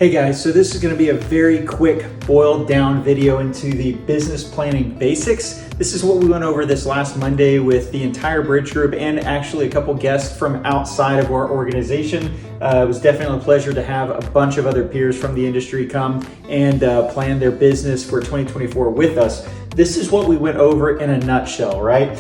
Hey guys, so this is going to be a very quick boiled down video into the business planning basics. This is what we went over this last Monday with the entire Bridge group and actually a couple guests from outside of our organization. It was definitely a pleasure to have a bunch of other peers from the industry come and plan their business for 2024 with us. This is what we went over in a nutshell, right?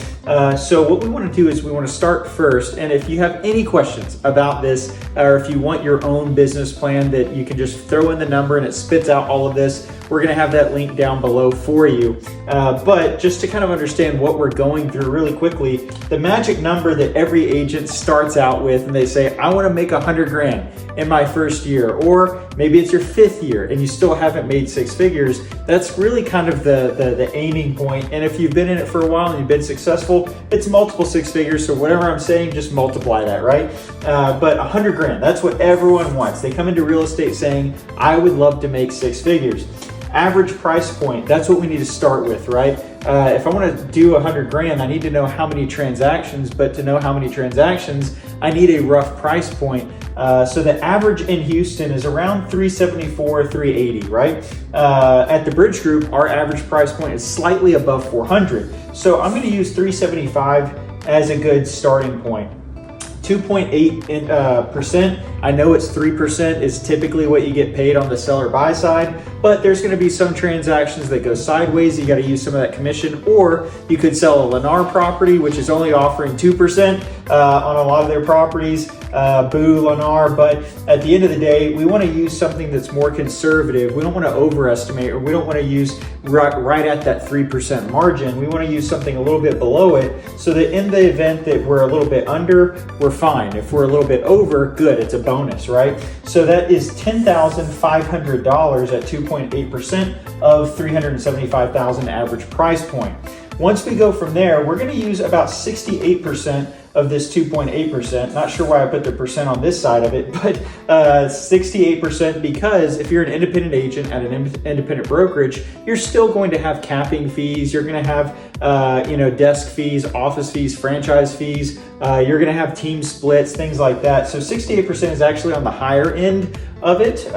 So what we want to do is we want to start first, and if you have any questions about this, or if you want your own business plan that you can just throw in the number and it spits out all of this, we're going to have that link down below for you. But just to kind of understand what we're going through really quickly, the magic number that every agent starts out with, and they say, I want to make 100 grand in my first year, or maybe it's your 5th year and you still haven't made 6 figures. That's really kind of the aiming point. And if you've been in it for a while and you've been successful, it's multiple 6 figures. So whatever I'm saying, just multiply that, right? But 100 grand, that's what everyone wants. They come into real estate saying, I would love to make 6 figures. Average price point, that's what we need to start with, right? If I want to do 100 grand, I need to know how many transactions, but to know how many transactions, I need a rough price point. So the average in Houston is around 374, 380, right? At the Bridge Group, our average price point is slightly above 400. So I'm going to use 375 as a good starting point. 2.8%. I know it's 3% is typically what you get paid on the seller buy side, but there's going to be some transactions that go sideways. You got to use some of that commission, or you could sell a Lennar property, which is only offering 2% on a lot of their properties. Boo Lennar. But at the end of the day, we want to use something that's more conservative. We don't want to overestimate, or we don't want to use right at that 3% margin. We want to use something a little bit below it, so that in the event that we're a little bit under, we're fine. If we're a little bit over, good, it's a bonus, right? So that is $10,500 at 2.8% of $375,000 average price point. Once we go from there, we're going to use about 68% of this 2.8%. Not sure why I put the percent on this side of it, but 68%, because if you're an independent agent at an independent brokerage, you're still going to have capping fees. You're going to have desk fees, office fees, franchise fees. You're going to have team splits, things like that. So 68% is actually on the higher end of it.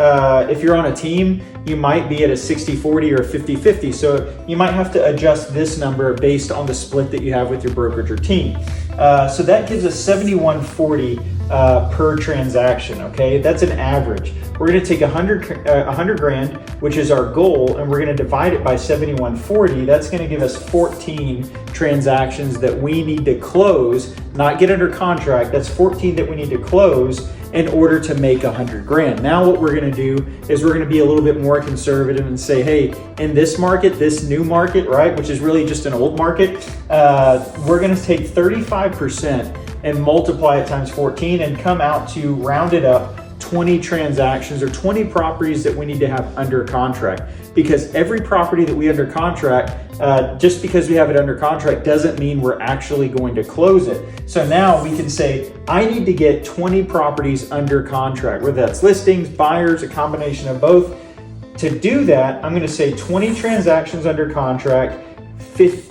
If you're on a team, you might be at a 60-40 or a 50-50. So you might have to adjust this number based on the split that you have with your brokerage or team. So that gives us $71.40 per transaction, okay? That's an average. We're gonna take 100 grand, which is our goal, and we're gonna divide it by 71.40. That's gonna give us 14 transactions that we need to close, not get under contract. That's 14 that we need to close in order to make 100 grand. Now what we're gonna do is we're gonna be a little bit more conservative and say, hey, in this market, this new market, right, which is really just an old market, we're gonna take 35% and multiply it times 14 and come out to, round it up, 20 transactions or 20 properties that we need to have under contract. Because every property that we under contract, just because we have it under contract doesn't mean we're actually going to close it. So now we can say, I need to get 20 properties under contract, whether that's listings, buyers, a combination of both. To do that, I'm going to say 20 transactions under contract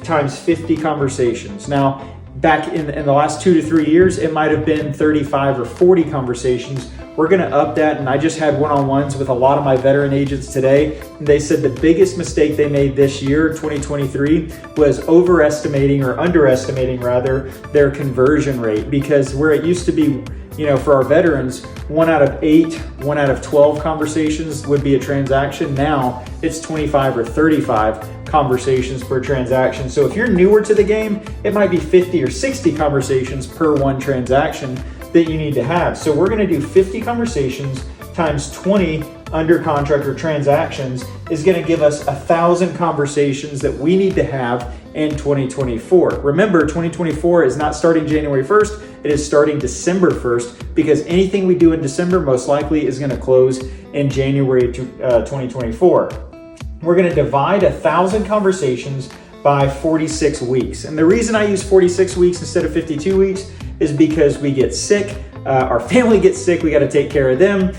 times 50 conversations. Now, back in the last 2 to 3 years, it might have been 35 or 40 conversations. We're gonna up that, and I just had one-on-ones with a lot of my veteran agents today. And they said the biggest mistake they made this year, 2023, was overestimating, or underestimating rather, their conversion rate. Because where it used to be, for our veterans, 1 out of 8, 1 out of 12 conversations would be a transaction. Now it's 25 or 35 conversations per transaction. So if you're newer to the game, it might be 50 or 60 conversations per one transaction that you need to have. So we're gonna do 50 conversations times 20 under contract or transactions is gonna give us 1,000 conversations that we need to have in 2024. Remember, 2024 is not starting January 1st, it is starting December 1st, because anything we do in December most likely is gonna close in January 2024. We're gonna divide 1,000 conversations by 46 weeks. And the reason I use 46 weeks instead of 52 weeks is because we get sick, our family gets sick, we got to take care of them,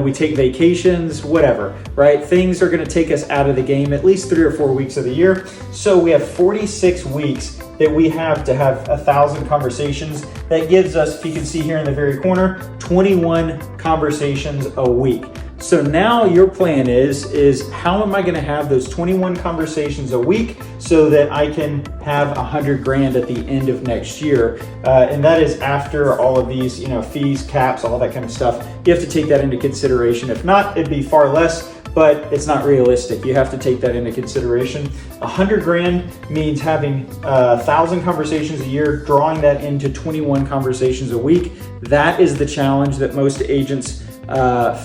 we take vacations, whatever, right? Things are going to take us out of the game at least 3 or 4 weeks of the year. So we have 46 weeks that we have to have 1,000 conversations. That gives us, if you can see here in the very corner, 21 conversations a week. So now your plan is how am I going to have those 21 conversations a week so that I can have 100 grand at the end of next year? And that is after all of these, fees, caps, all that kind of stuff. You have to take that into consideration. If not, it'd be far less, but it's not realistic. You have to take that into consideration. 100 grand means having 1,000 conversations a year, drawing that into 21 conversations a week. That is the challenge that most agents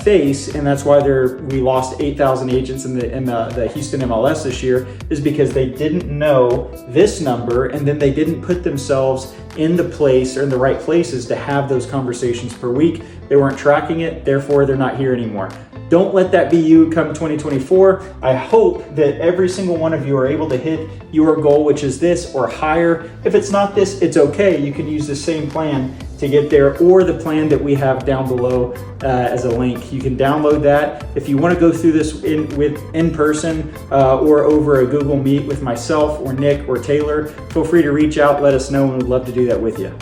face, and that's why we lost 8,000 agents in the Houston MLS this year, is because they didn't know this number, and then they didn't put themselves in the place or in the right places to have those conversations per week. They weren't tracking it, therefore they're not here anymore. Don't let that be you come 2024. I hope that every single one of you are able to hit your goal, which is this or higher. If it's not this, it's okay. You can use the same plan to get there, or the plan that we have down below as a link. You can download that. If you want to go through this in person or over a Google Meet with myself or Nick or Taylor, feel free to reach out, let us know, and we'd love to do that with you.